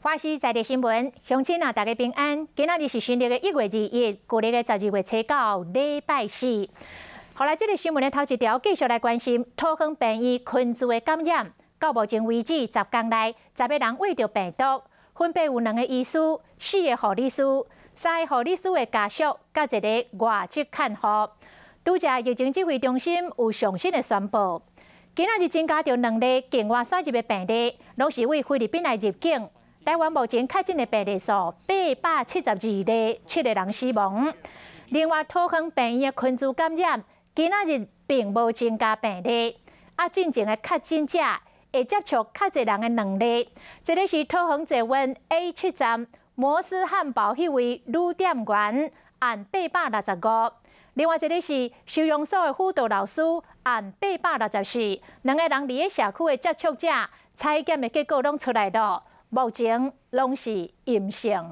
华视在地新闻，乡亲啊，大家平安。今仔日是新历的1月2日，旧历的12月初9，礼拜四。后来，这个新闻的头一条继续来关心桃园病院群聚的感染。到目前为止，10天内10个人胃着病毒，分别有2个医师、4个护理师、3个护理师的家属，甲1个外籍看护。拄则疫情指挥中心有上新的宣布，今仔日增加着2例境外转入的病例，拢是为菲律宾来入境。台湾目前确诊的病例数872例，7个人死亡。另外，桃园病院的群聚感染，今仔日并无增加病例。进前的确诊者会接触较侪人的2例，一个是桃园捷运 A7 站摩斯汉堡迄位女店员，按865；另外一个是收容所的辅导老师，按864。2个人伫个社区的接触者，采检的结果拢出来了。目前拢是阴性。